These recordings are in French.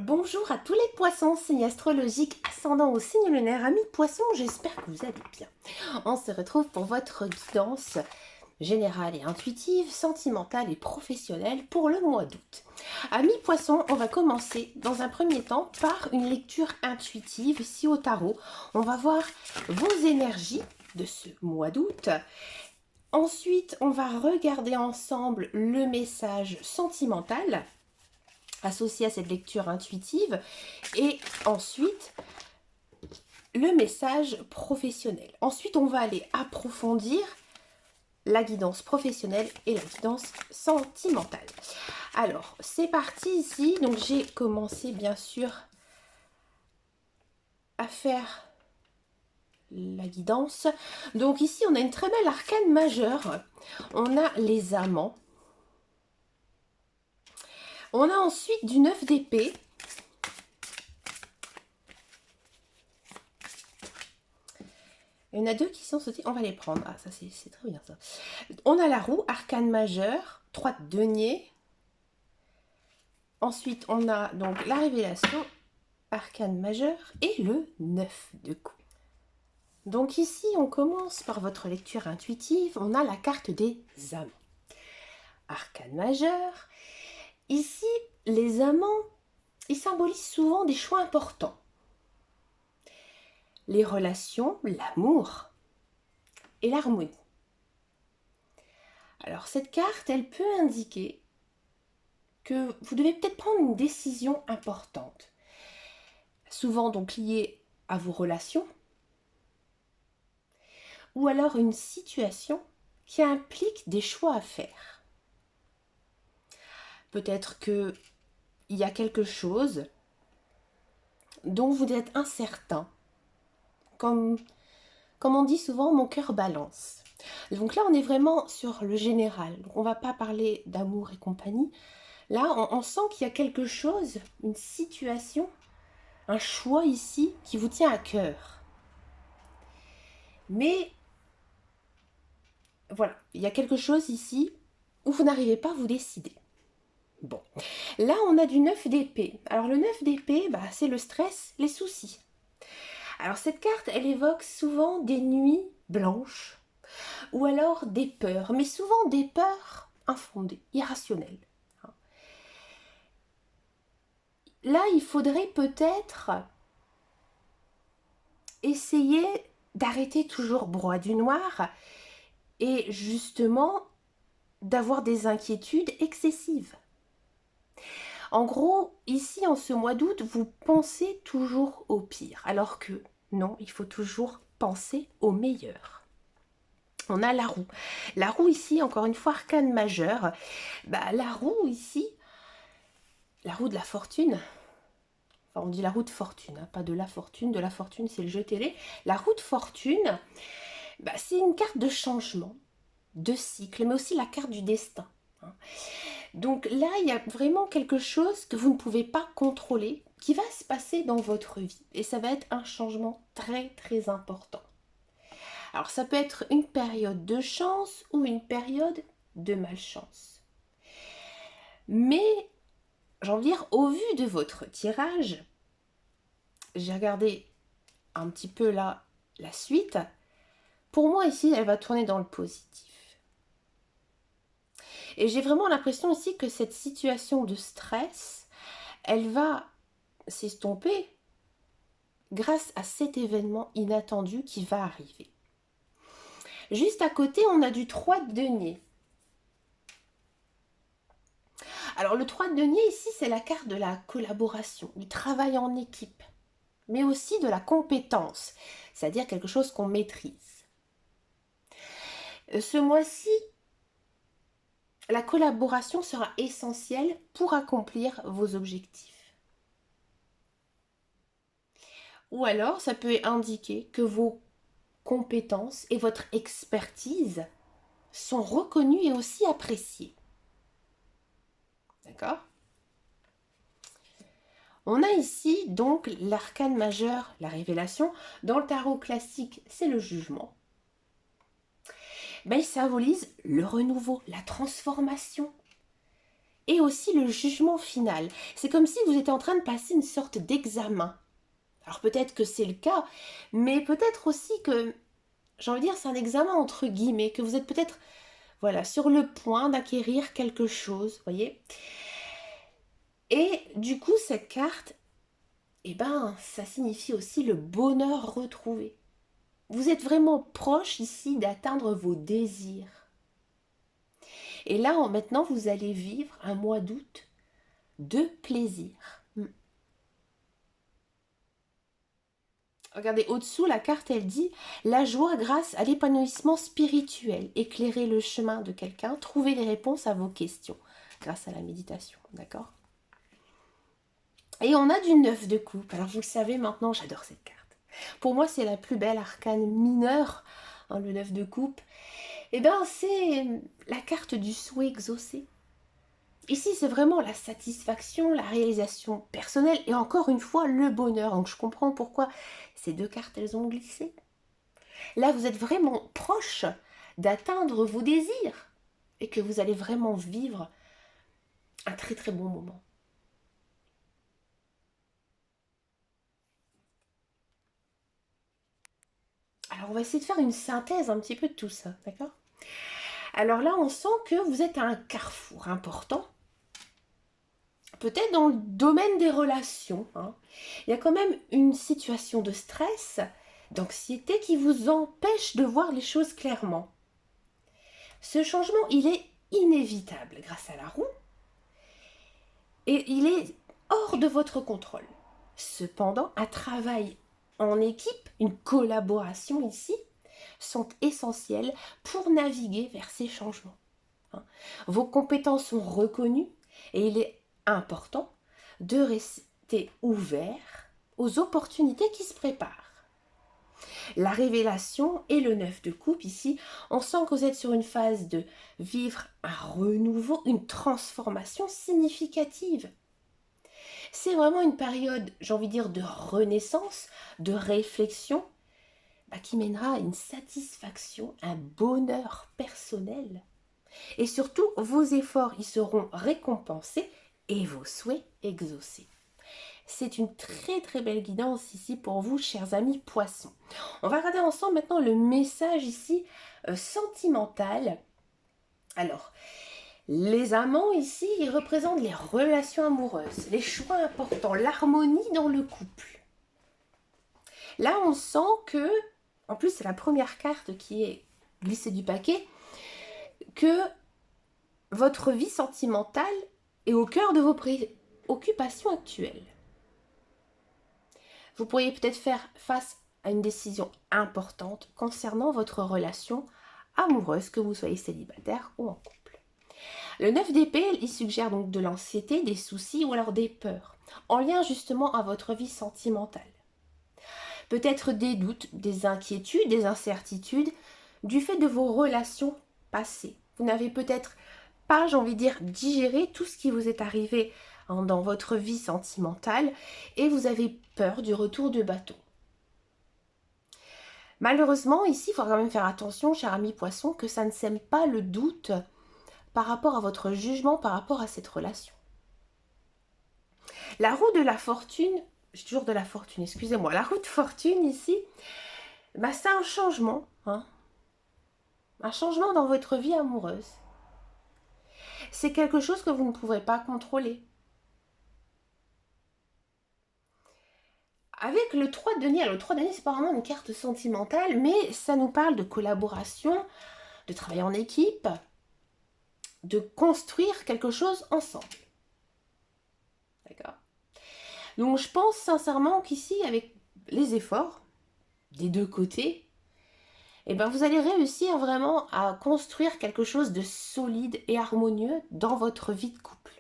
Bonjour à tous les poissons, signe astrologique ascendant au signe lunaire. Amis poissons, j'espère que vous allez bien. On se retrouve pour votre guidance générale et intuitive, sentimentale et professionnelle pour le mois d'août. Amis poissons, on va commencer dans un premier temps par une lecture intuitive ici au tarot. On va voir vos énergies de ce mois d'août. Ensuite, on va regarder ensemble le message sentimental associé à cette lecture intuitive, et ensuite le message professionnel. Ensuite, on va aller approfondir la guidance professionnelle et la guidance sentimentale. Alors, c'est parti ici. Donc, j'ai commencé bien sûr à faire la guidance. Donc ici, on a une très belle arcane majeure. On a les amants. On a ensuite du 9 d'épée. Il y en a deux qui sont sautés, on va les prendre. Ah, ça c'est très bien ça. On a la roue, arcane majeure, 3 de denier. Ensuite, on a donc la révélation, arcane majeure, et le 9 de coups. Donc ici, on commence par votre lecture intuitive. On a la carte des amants. Arcane majeure. Ici, les amants, ils symbolisent souvent des choix importants. Les relations, l'amour et l'harmonie. Alors cette carte, elle peut indiquer que vous devez peut-être prendre une décision importante, souvent donc liée à vos relations, ou alors une situation qui implique des choix à faire. Peut-être qu'il y a quelque chose dont vous êtes incertain, comme on dit souvent, mon cœur balance. Donc là, on est vraiment sur le général. Donc on ne va pas parler d'amour et compagnie. Là, on sent qu'il y a quelque chose, une situation, un choix ici qui vous tient à cœur. Mais voilà, il y a quelque chose ici où vous n'arrivez pas à vous décider. Bon, là on a du 9 d'épée. Alors le 9 d'épée, c'est le stress, les soucis. Alors cette carte, elle évoque souvent des nuits blanches ou alors des peurs, mais souvent des peurs infondées, irrationnelles. Là, il faudrait peut-être essayer d'arrêter toujours broie du noir et justement d'avoir des inquiétudes excessives. En gros, ici, en ce mois d'août, vous pensez toujours au pire, alors que non, il faut toujours penser au meilleur. On a la roue. La roue ici, encore une fois, arcane majeure. La roue ici, la roue de la fortune, enfin on dit la roue de fortune, hein, pas de la fortune c'est le jeu télé. La roue de fortune, c'est une carte de changement, de cycle, mais aussi la carte du destin. Hein. Donc là, il y a vraiment quelque chose que vous ne pouvez pas contrôler, qui va se passer dans votre vie. Et ça va être un changement très très important. Alors ça peut être une période de chance ou une période de malchance. Mais, j'ai envie de dire, au vu de votre tirage, j'ai regardé un petit peu là la suite. Pour moi ici, elle va tourner dans le positif. Et j'ai vraiment l'impression ici que cette situation de stress, elle va s'estomper grâce à cet événement inattendu qui va arriver. Juste à côté, on a du 3 de denier. Alors le 3 de denier ici, c'est la carte de la collaboration, du travail en équipe, mais aussi de la compétence, c'est-à-dire quelque chose qu'on maîtrise. Ce mois-ci, la collaboration sera essentielle pour accomplir vos objectifs. Ou alors, ça peut indiquer que vos compétences et votre expertise sont reconnues et aussi appréciées. D'accord ? On a ici donc l'arcane majeur, la révélation. Dans le tarot classique, c'est le jugement. Il symbolise le renouveau, la transformation. et aussi le jugement final. C'est comme si vous étiez en train de passer une sorte d'examen. Alors peut-être que c'est le cas, mais peut-être aussi que, j'ai envie de dire, c'est un examen entre guillemets, que vous êtes peut-être, voilà, sur le point d'acquérir quelque chose, voyez. Et du coup, cette carte, eh ben, ça signifie aussi le bonheur retrouvé. Vous êtes vraiment proche ici d'atteindre vos désirs. Et là, maintenant, vous allez vivre un mois d'août de plaisir. Regardez, au-dessous, la carte, elle dit « La joie grâce à l'épanouissement spirituel. Éclairer le chemin de quelqu'un. Trouver les réponses à vos questions. » Grâce à la méditation, d'accord? Et on a du 9 de coupe. Alors, vous le savez, maintenant, j'adore cette carte. Pour moi, c'est la plus belle arcane mineure, hein, le 9 de coupe. Eh bien, c'est la carte du souhait exaucé. Ici, c'est vraiment la satisfaction, la réalisation personnelle et encore une fois, le bonheur. Donc, je comprends pourquoi ces deux cartes, elles ont glissé. Là, vous êtes vraiment proche d'atteindre vos désirs et que vous allez vraiment vivre un très très bon moment. Alors, on va essayer de faire une synthèse un petit peu de tout ça, d'accord? Alors là, on sent que vous êtes à un carrefour important. Peut-être dans le domaine des relations. Hein. Il y a quand même une situation de stress, d'anxiété qui vous empêche de voir les choses clairement. Ce changement, il est inévitable grâce à la roue et il est hors de votre contrôle. Cependant, un travail en équipe, une collaboration ici, sont essentiels pour naviguer vers ces changements. Hein. Vos compétences sont reconnues et il est important de rester ouvert aux opportunités qui se préparent. La révélation et le 9 de coupe ici, on sent que vous êtes sur une phase de vivre un renouveau, une transformation significative. C'est vraiment une période, j'ai envie de dire, de renaissance, de réflexion, qui mènera à une satisfaction, un bonheur personnel. Et surtout, vos efforts y seront récompensés et vos souhaits exaucés. C'est une très très belle guidance ici pour vous, chers amis poissons. On va regarder ensemble maintenant le message ici sentimental. Alors, les amants ici, ils représentent les relations amoureuses, les choix importants, l'harmonie dans le couple. Là, on sent que, en plus c'est la première carte qui est glissée du paquet, que votre vie sentimentale est au cœur de vos préoccupations actuelles. Vous pourriez peut-être faire face à une décision importante concernant votre relation amoureuse, que vous soyez célibataire ou en couple. Le 9 d'épée, il suggère donc de l'anxiété, des soucis ou alors des peurs, en lien justement à votre vie sentimentale. Peut-être des doutes, des inquiétudes, des incertitudes, du fait de vos relations passées. Vous n'avez peut-être pas, j'ai envie de dire, digéré tout ce qui vous est arrivé dans votre vie sentimentale et vous avez peur du retour de bâton. Malheureusement, ici, il faut quand même faire attention, cher ami poisson, que ça ne sème pas le doute par rapport à votre jugement, par rapport à cette relation. La roue de la fortune, j'ai toujours de la fortune, excusez-moi, la roue de fortune ici, c'est un changement, hein, un changement dans votre vie amoureuse. C'est quelque chose que vous ne pourrez pas contrôler. Avec le 3 de denier, alors le 3 de denier, c'est pas vraiment une carte sentimentale, mais ça nous parle de collaboration, de travailler en équipe, de construire quelque chose ensemble. D'accord? Donc je pense sincèrement qu'ici, avec les efforts des deux côtés, vous allez réussir vraiment à construire quelque chose de solide et harmonieux dans votre vie de couple.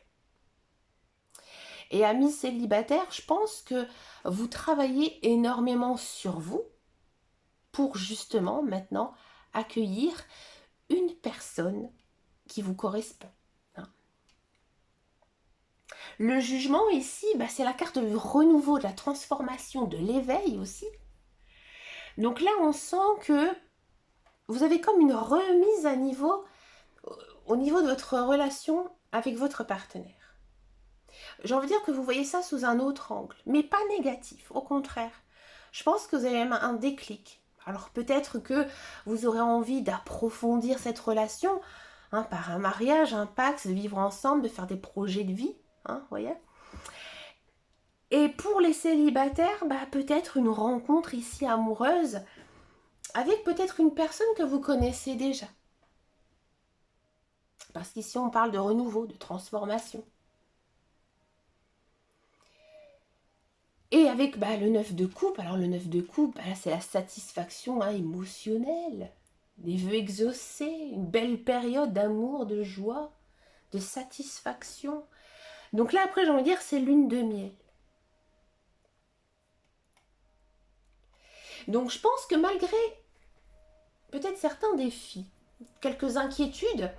Et amis célibataires, je pense que vous travaillez énormément sur vous pour justement maintenant accueillir une personne qui vous correspond. Hein. Le jugement ici, c'est la carte du renouveau, de la transformation, de l'éveil aussi. Donc là, on sent que vous avez comme une remise à niveau, au niveau de votre relation avec votre partenaire. J'ai envie de dire que vous voyez ça sous un autre angle, mais pas négatif, au contraire. Je pense que vous avez même un déclic. Alors peut-être que vous aurez envie d'approfondir cette relation hein, par un mariage, un pacte, de vivre ensemble, de faire des projets de vie, hein, voyez. Et pour les célibataires, peut-être une rencontre ici amoureuse avec peut-être une personne que vous connaissez déjà. Parce qu'ici on parle de renouveau, de transformation. Et avec le 9 de coupe, alors le 9 de coupe, c'est la satisfaction émotionnelle, des vœux exaucés, une belle période d'amour, de joie, de satisfaction. Donc là après j'ai envie de dire c'est lune de miel. Donc je pense que malgré peut-être certains défis, quelques inquiétudes,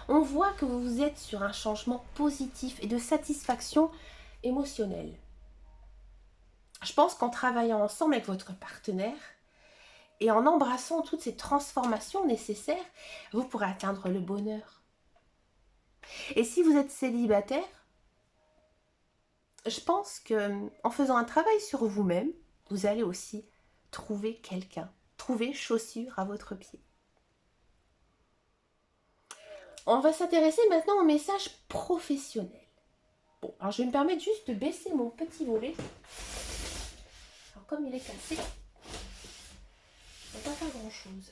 on voit que vous êtes sur un changement positif et de satisfaction émotionnelle. Je pense qu'en travaillant ensemble avec votre partenaire et en embrassant toutes ces transformations nécessaires, vous pourrez atteindre le bonheur. Et si vous êtes célibataire, je pense qu'en faisant un travail sur vous-même, vous allez aussi trouver quelqu'un, trouver chaussure à votre pied. On va s'intéresser maintenant au message professionnel. Bon, alors je vais me permettre juste de baisser mon petit volet. Alors comme il est cassé, on ne va pas faire grand chose.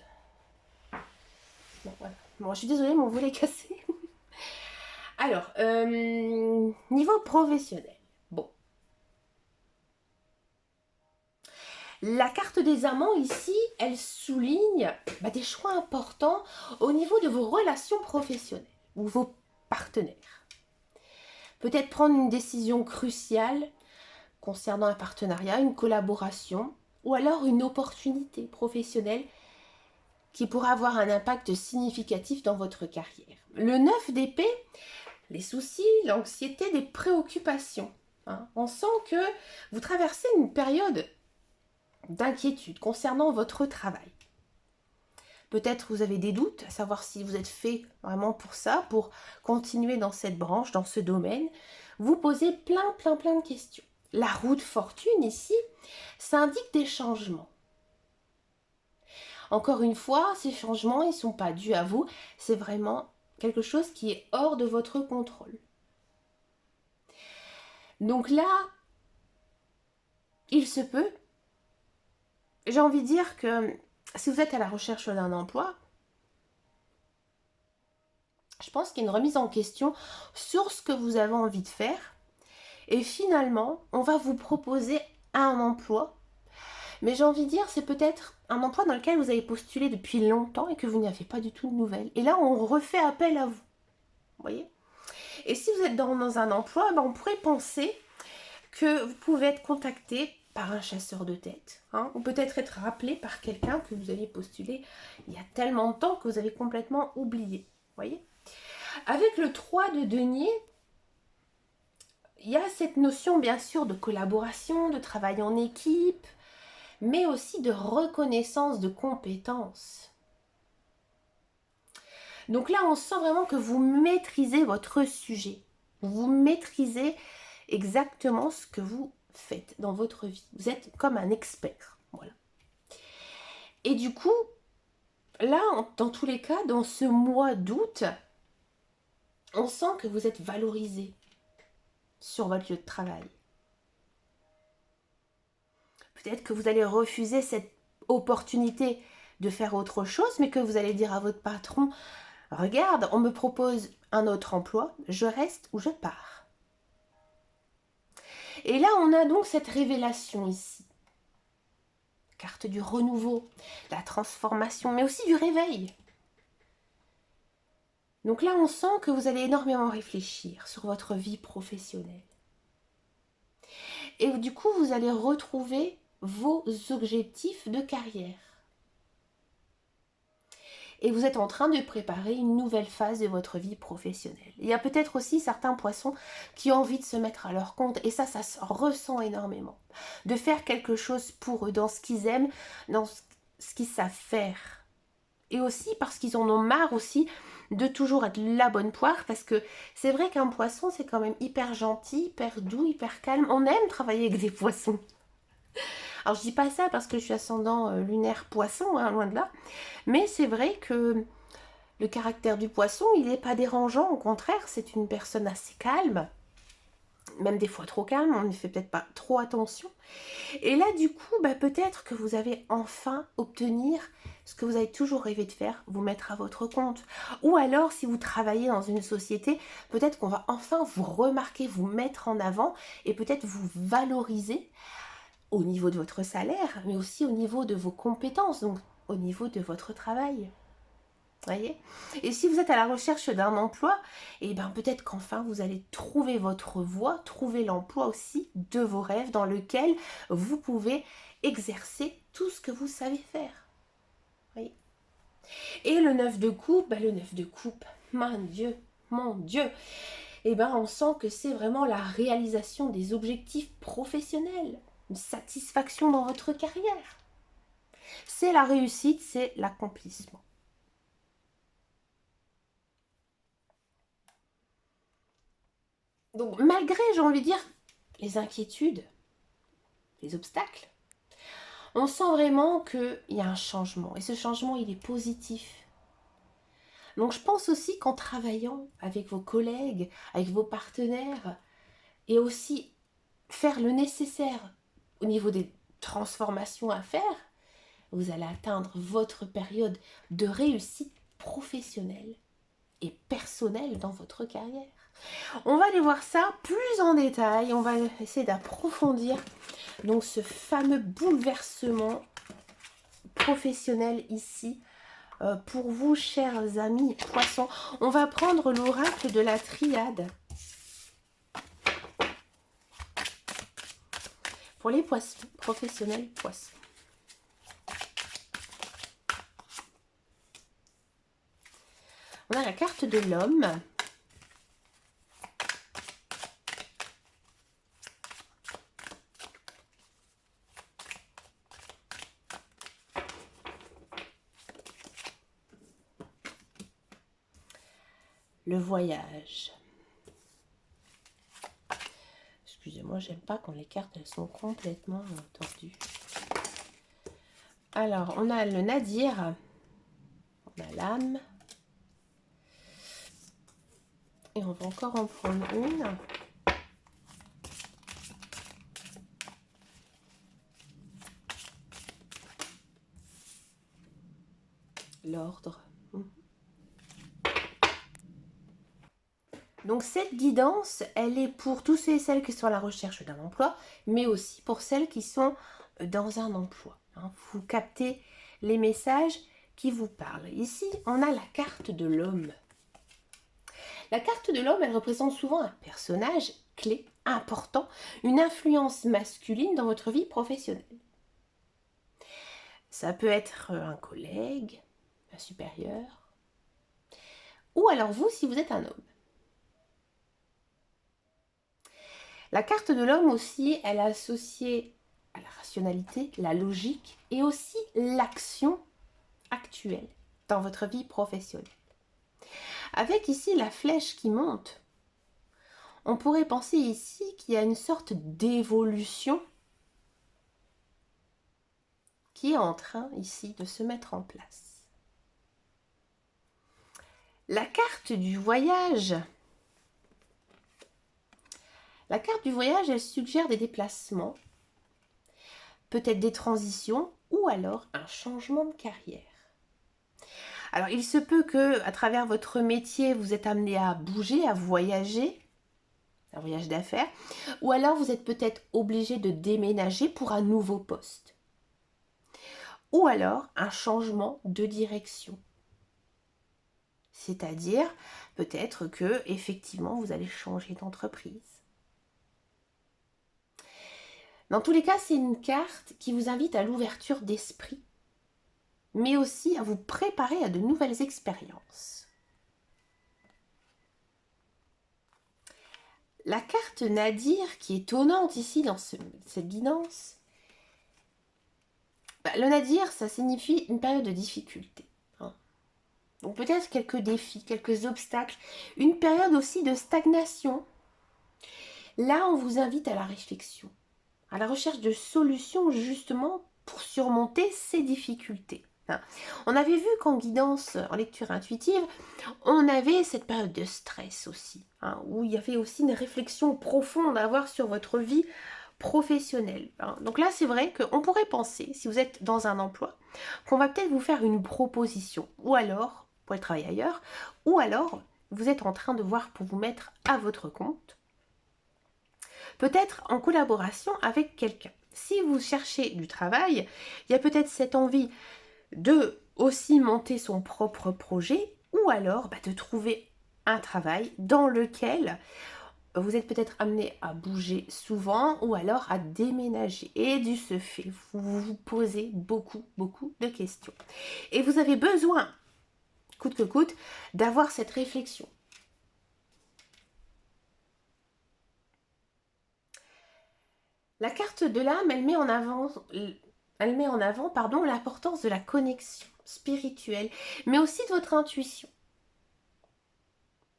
Bon, voilà. Bon, je suis désolée, mon volet est cassé. Alors, niveau professionnel. Bon. La carte des amants ici, elle souligne des choix importants au niveau de vos relations professionnelles ou vos partenaires. Peut-être prendre une décision cruciale concernant un partenariat, une collaboration ou alors une opportunité professionnelle qui pourra avoir un impact significatif dans votre carrière. Le 9 d'épée, les soucis, l'anxiété, des préoccupations. On sent que vous traversez une période d'inquiétude concernant votre travail. Peut-être vous avez des doutes, à savoir si vous êtes fait vraiment pour ça, pour continuer dans cette branche, dans ce domaine. Vous posez plein de questions. La roue de fortune ici, ça indique des changements. Encore une fois, ces changements, ils ne sont pas dus à vous, c'est vraiment quelque chose qui est hors de votre contrôle. Donc là, il se peut, j'ai envie de dire que si vous êtes à la recherche d'un emploi, je pense qu'il y a une remise en question sur ce que vous avez envie de faire. Et finalement, on va vous proposer un emploi. Mais j'ai envie de dire, c'est peut-être un emploi dans lequel vous avez postulé depuis longtemps et que vous n'y avez pas du tout de nouvelles. Et là, on refait appel à vous. Vous voyez ? Et si vous êtes dans un emploi, on pourrait penser que vous pouvez être contacté par un chasseur de tête, ou peut-être être rappelé par quelqu'un que vous aviez postulé il y a tellement de temps que vous avez complètement oublié. Voyez ? Avec le 3 de denier, il y a cette notion bien sûr de collaboration, de travail en équipe, mais aussi de reconnaissance de compétences. Donc là, on sent vraiment que vous maîtrisez votre sujet. Vous maîtrisez exactement ce que vous faites dans votre vie. Vous êtes comme un expert. Voilà. Et du coup, là, dans tous les cas, dans ce mois d'août, on sent que vous êtes valorisé sur votre lieu de travail. Peut-être que vous allez refuser cette opportunité de faire autre chose, mais que vous allez dire à votre patron, regarde, on me propose un autre emploi, je reste ou je pars. Et là, on a donc cette révélation ici. Carte du renouveau, la transformation, mais aussi du réveil. Donc là, on sent que vous allez énormément réfléchir sur votre vie professionnelle. Et du coup, vous allez retrouver vos objectifs de carrière. Et vous êtes en train de préparer une nouvelle phase de votre vie professionnelle. Il y a peut-être aussi certains poissons qui ont envie de se mettre à leur compte, et ça se ressent énormément. De faire quelque chose pour eux, dans ce qu'ils aiment, dans ce qu'ils savent faire. Et aussi parce qu'ils en ont marre aussi de toujours être la bonne poire, parce que c'est vrai qu'un poisson, c'est quand même hyper gentil, hyper doux, hyper calme. On aime travailler avec des poissons. Alors je dis pas ça parce que je suis ascendant lunaire poisson, hein, loin de là, mais c'est vrai que le caractère du poisson, il n'est pas dérangeant, au contraire, c'est une personne assez calme, même des fois trop calme, on n'y fait peut-être pas trop attention. Et là, du coup, bah, peut-être que vous avez enfin obtenir ce que vous avez toujours rêvé de faire, vous mettre à votre compte. Ou alors, si vous travaillez dans une société, peut-être qu'on va enfin vous remarquer, vous mettre en avant et peut-être vous valoriser au niveau de votre salaire, mais aussi au niveau de vos compétences, donc au niveau de votre travail. Voyez. Et si vous êtes à la recherche d'un emploi, et ben peut-être qu'enfin vous allez trouver votre voie, trouver l'emploi aussi de vos rêves dans lequel vous pouvez exercer tout ce que vous savez faire. Voyez. Et le 9 de coupe, le 9 de coupe, mon Dieu, et ben on sent que c'est vraiment la réalisation des objectifs professionnels, une satisfaction dans votre carrière. C'est la réussite, c'est l'accomplissement. Donc malgré, j'ai envie de dire, les inquiétudes, les obstacles, on sent vraiment qu'il y a un changement. Et ce changement, il est positif. Donc je pense aussi qu'en travaillant avec vos collègues, avec vos partenaires, et aussi faire le nécessaire au niveau des transformations à faire, vous allez atteindre votre période de réussite professionnelle et personnelle dans votre carrière. On va aller voir ça plus en détail, on va essayer d'approfondir donc ce fameux bouleversement professionnel ici. Pour vous, chers amis poissons, on va prendre l'oracle de la triade. Pour les poissons, professionnels poissons. On a la carte de l'homme. Le voyage. Excusez-moi, j'aime pas quand les cartes elles sont complètement tordues. Alors, on a le nadir. On a l'âme. Et on va encore en prendre une. L'ordre. Donc cette guidance, elle est pour tous ceux et celles qui sont à la recherche d'un emploi, mais aussi pour celles qui sont dans un emploi. Vous captez les messages qui vous parlent. Ici, on a la carte de l'homme. La carte de l'homme, elle représente souvent un personnage clé, important, une influence masculine dans votre vie professionnelle. Ça peut être un collègue, un supérieur, ou alors vous, si vous êtes un homme. La carte de l'homme aussi, elle est associée à la rationalité, la logique et aussi l'action actuelle dans votre vie professionnelle. Avec ici la flèche qui monte, on pourrait penser ici qu'il y a une sorte d'évolution qui est en train ici de se mettre en place. La carte du voyage. La carte du voyage, elle suggère des déplacements, peut-être des transitions ou alors un changement de carrière. Alors, il se peut que, à travers votre métier, vous êtes amené à bouger, à voyager, un voyage d'affaires, ou alors vous êtes peut-être obligé de déménager pour un nouveau poste. Ou alors un changement de direction. C'est-à-dire, peut-être que, effectivement, vous allez changer d'entreprise. Dans tous les cas, c'est une carte qui vous invite à l'ouverture d'esprit, mais aussi à vous préparer à de nouvelles expériences. La carte Nadir, qui est étonnante ici dans cette guidance, le Nadir, ça signifie une période de difficulté. Donc peut-être quelques défis, quelques obstacles, une période aussi de stagnation. Là, on vous invite à la réflexion, à la recherche de solutions justement pour surmonter ces difficultés. On avait vu qu'en guidance, en lecture intuitive, on avait cette période de stress aussi, où il y avait aussi une réflexion profonde à avoir sur votre vie professionnelle. Donc là, c'est vrai qu'on pourrait penser, si vous êtes dans un emploi, qu'on va peut-être vous faire une proposition, ou alors, pour aller travailler ailleurs, ou alors, vous êtes en train de voir pour vous mettre à votre compte, peut-être en collaboration avec quelqu'un. Si vous cherchez du travail, il y a peut-être cette envie de aussi monter son propre projet ou alors de trouver un travail dans lequel vous êtes peut-être amené à bouger souvent ou alors à déménager. Et du ce fait, vous vous posez beaucoup de questions. Et vous avez besoin, coûte que coûte, d'avoir cette réflexion. La carte de l'âme, elle met en avant l'importance de la connexion spirituelle, mais aussi de votre intuition.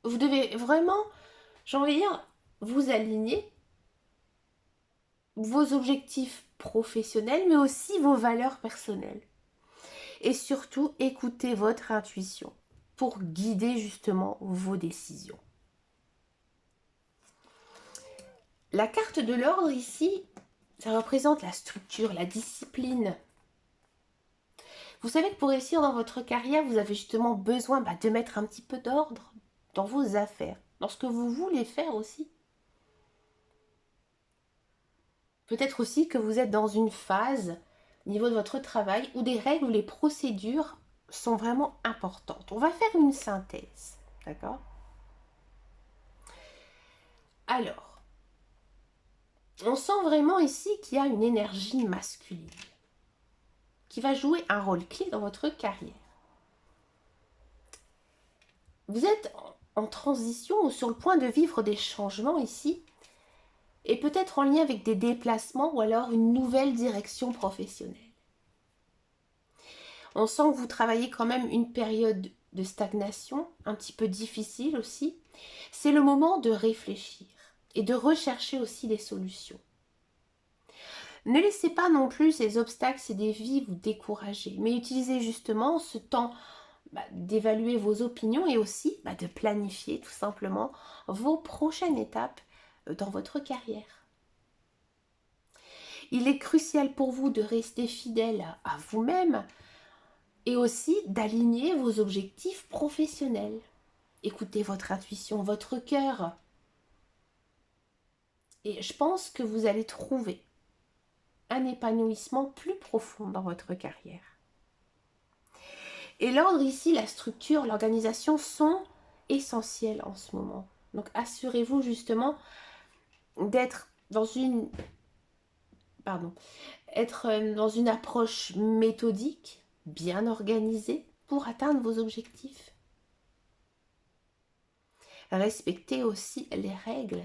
Vous devez vraiment, j'ai envie de dire, vous aligner vos objectifs professionnels, mais aussi vos valeurs personnelles. Et surtout, écoutez votre intuition pour guider justement vos décisions. La carte de l'ordre ici, ça représente la structure, la discipline. Vous savez que pour réussir dans votre carrière, vous avez justement besoin de mettre un petit peu d'ordre dans vos affaires, dans ce que vous voulez faire aussi. Peut-être aussi que vous êtes dans une phase au niveau de votre travail où des règles ou les procédures sont vraiment importantes. On va faire une synthèse, d'accord? Alors, on sent vraiment ici qu'il y a une énergie masculine qui va jouer un rôle clé dans votre carrière. Vous êtes en transition ou sur le point de vivre des changements ici, et peut-être en lien avec des déplacements ou alors une nouvelle direction professionnelle. On sent que vous travaillez quand même une période de stagnation, un petit peu difficile aussi. C'est le moment de réfléchir et de rechercher aussi des solutions. Ne laissez pas non plus ces obstacles, ces défis vous décourager, mais utilisez justement ce temps d'évaluer vos opinions et aussi de planifier tout simplement vos prochaines étapes dans votre carrière. Il est crucial pour vous de rester fidèle à vous-même et aussi d'aligner vos objectifs professionnels. Écoutez votre intuition, votre cœur. Et je pense que vous allez trouver un épanouissement plus profond dans votre carrière. Et l'ordre ici, la structure, l'organisation sont essentiels en ce moment. Donc assurez-vous justement d'être dans une approche méthodique, bien organisée pour atteindre vos objectifs. Respectez aussi les règles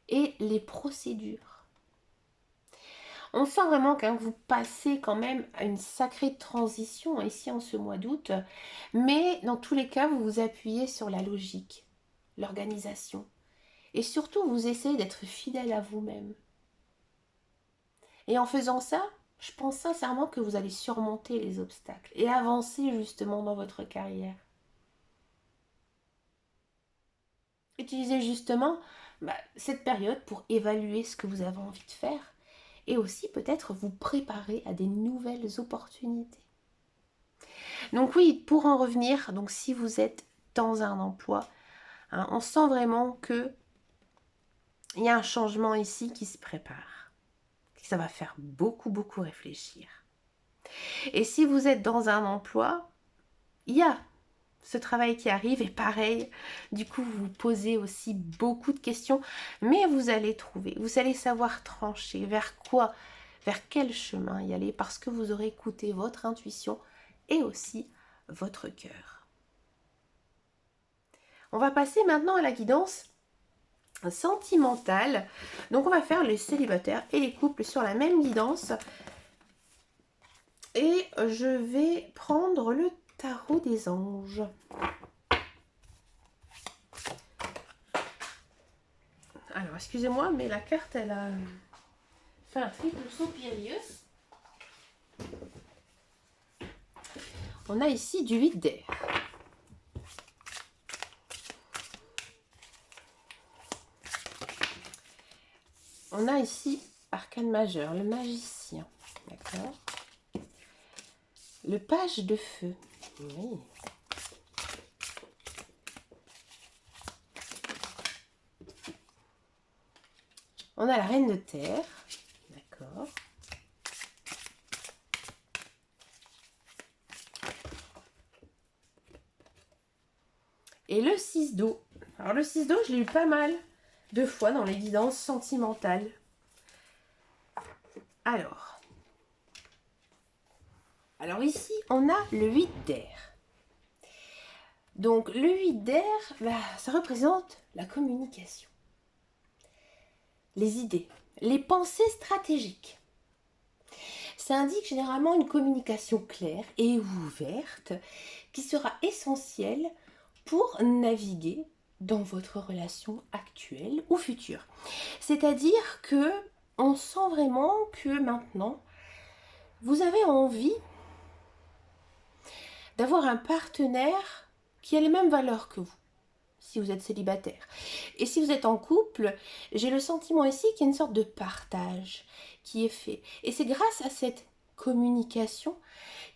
et les procédures. On sent vraiment que vous passez quand même à une sacrée transition ici en ce mois d'août, mais dans tous les cas, vous vous appuyez sur la logique, l'organisation, et surtout vous essayez d'être fidèle à vous-même. Et en faisant ça, je pense sincèrement que vous allez surmonter les obstacles et avancer justement dans votre carrière. Utilisez justement cette période pour évaluer ce que vous avez envie de faire et aussi peut-être vous préparer à des nouvelles opportunités. Donc oui, pour en revenir, donc si vous êtes dans un emploi, on sent vraiment que il y a un changement ici qui se prépare. Ça va faire beaucoup réfléchir. Et si vous êtes dans un emploi, il y a ce travail qui arrive et pareil, du coup vous vous posez aussi beaucoup de questions, mais vous allez trouver, vous allez savoir trancher vers quel chemin y aller parce que vous aurez écouté votre intuition et aussi votre cœur. On va passer maintenant à la guidance sentimentale. Donc on va faire les célibataires et les couples sur la même guidance. Et je vais prendre le tarot des anges. Alors, excusez-moi, mais la carte, elle a fait un triple saut périlleux. On a ici du 8 d'air. On a ici arcane majeur, le magicien. D'accord. Le page de feu. Oui. On a la reine de terre. D'accord. Et le 6 d'eau. Alors le 6 d'eau, je l'ai eu pas mal de fois dans les guidances sentimentales. Alors ici, on a le 8 d'air. Donc le 8 d'air, ça représente la communication, les idées, les pensées stratégiques. Ça indique généralement une communication claire et ouverte qui sera essentielle pour naviguer dans votre relation actuelle ou future. C'est-à-dire que on sent vraiment que maintenant, vous avez envie d'avoir un partenaire qui a les mêmes valeurs que vous, si vous êtes célibataire. Et si vous êtes en couple, j'ai le sentiment ici qu'il y a une sorte de partage qui est fait. Et c'est grâce à cette communication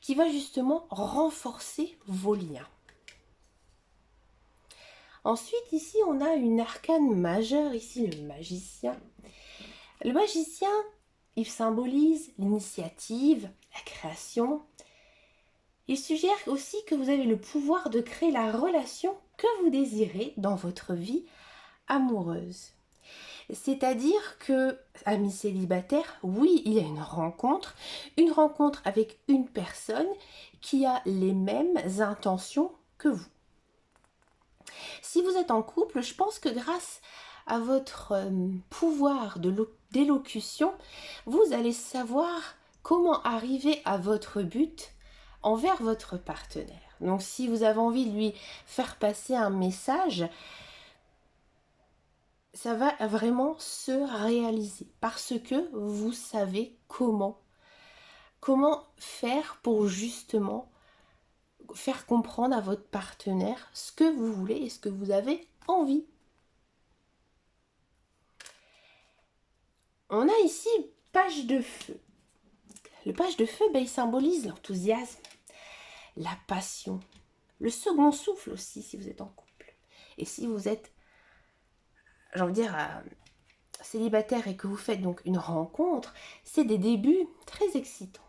qui va justement renforcer vos liens. Ensuite, ici, on a une arcane majeure, ici le magicien. Le magicien, il symbolise l'initiative, la création. Il suggère aussi que vous avez le pouvoir de créer la relation que vous désirez dans votre vie amoureuse. C'est-à-dire que, amis célibataires, oui, il y a une rencontre avec une personne qui a les mêmes intentions que vous. Si vous êtes en couple, je pense que grâce à votre pouvoir d'élocution, vous allez savoir comment arriver à votre but envers votre partenaire. Donc si vous avez envie de lui faire passer un message, ça va vraiment se réaliser parce que vous savez comment faire pour justement faire comprendre à votre partenaire ce que vous voulez et ce que vous avez envie. On a ici page de feu. Le page de feu, il symbolise l'enthousiasme, la passion, le second souffle aussi si vous êtes en couple. Et si vous êtes, j'ai envie de dire, célibataire et que vous faites donc une rencontre, c'est des débuts très excitants.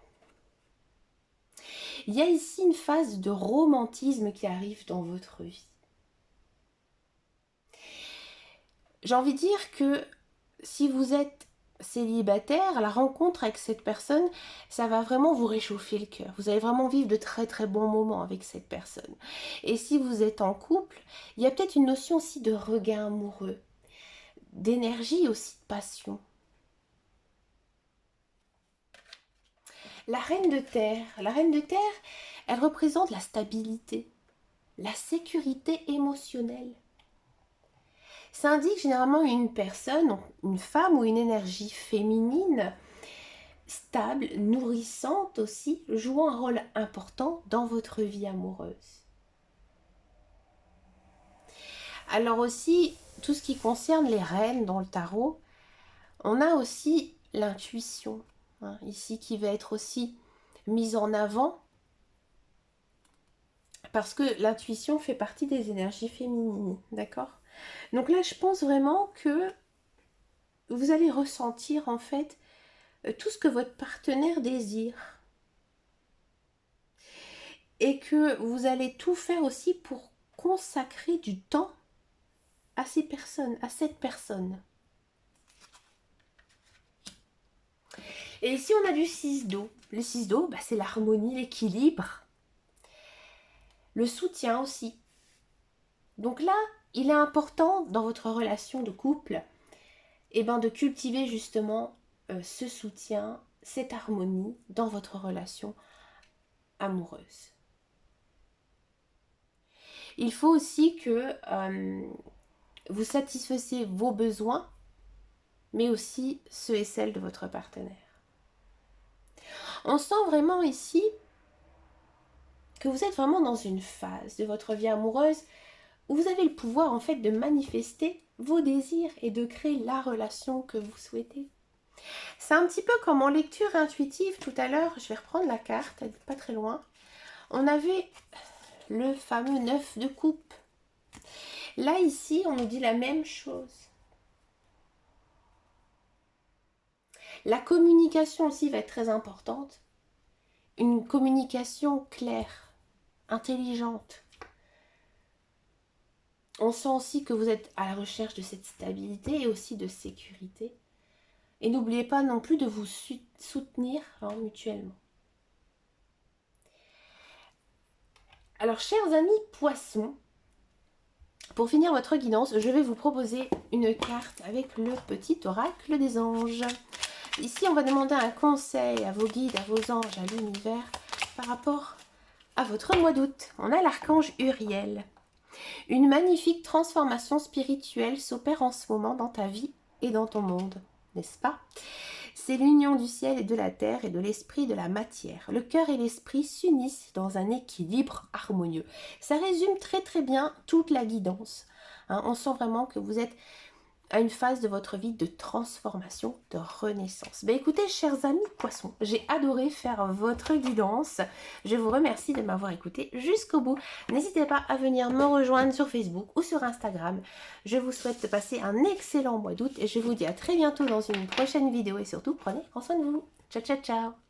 Il y a ici une phase de romantisme qui arrive dans votre vie. J'ai envie de dire que si vous êtes célibataire, la rencontre avec cette personne, ça va vraiment vous réchauffer le cœur. Vous allez vraiment vivre de très très bons moments avec cette personne. Et si vous êtes en couple, il y a peut-être une notion aussi de regain amoureux, d'énergie aussi, de passion. La reine de terre, elle représente la stabilité, la sécurité émotionnelle. Ça indique généralement une personne, une femme ou une énergie féminine, stable, nourrissante aussi, jouant un rôle important dans votre vie amoureuse. Alors aussi, tout ce qui concerne les reines dans le tarot, on a aussi l'intuition, ici qui va être aussi mise en avant, parce que l'intuition fait partie des énergies féminines, d'accord ? Donc là, je pense vraiment que vous allez ressentir en fait tout ce que votre partenaire désire. Et que vous allez tout faire aussi pour consacrer du temps à ces personnes, à cette personne. Et ici, on a du 6 d'eau. Le 6 d'eau, c'est l'harmonie, l'équilibre, le soutien aussi. Donc là, il est important dans votre relation de couple de cultiver justement ce soutien, cette harmonie dans votre relation amoureuse. Il faut aussi que vous satisfassiez vos besoins, mais aussi ceux et celles de votre partenaire. On sent vraiment ici que vous êtes vraiment dans une phase de votre vie amoureuse où vous avez le pouvoir en fait de manifester vos désirs et de créer la relation que vous souhaitez. C'est un petit peu comme en lecture intuitive tout à l'heure, je vais reprendre la carte, elle n'est pas très loin. On avait le fameux 9 de coupe. Là ici, on nous dit la même chose. La communication aussi va être très importante. Une communication claire, intelligente. On sent aussi que vous êtes à la recherche de cette stabilité et aussi de sécurité. Et n'oubliez pas non plus de vous soutenir mutuellement. Alors, chers amis poissons, pour finir votre guidance, je vais vous proposer une carte avec le petit oracle des anges. Ici, on va demander un conseil à vos guides, à vos anges, à l'univers, par rapport à votre mois d'août. On a l'archange Uriel. Une magnifique transformation spirituelle s'opère en ce moment dans ta vie et dans ton monde, n'est-ce pas? C'est l'union du ciel et de la terre et de l'esprit et de la matière. Le cœur et l'esprit s'unissent dans un équilibre harmonieux. Ça résume très très bien toute la guidance. On sent vraiment que vous êtes à une phase de votre vie de transformation, de renaissance. Écoutez, chers amis poissons, j'ai adoré faire votre guidance. Je vous remercie de m'avoir écouté jusqu'au bout. N'hésitez pas à venir me rejoindre sur Facebook ou sur Instagram. Je vous souhaite de passer un excellent mois d'août et je vous dis à très bientôt dans une prochaine vidéo et surtout, prenez grand soin de vous. Ciao, ciao, ciao.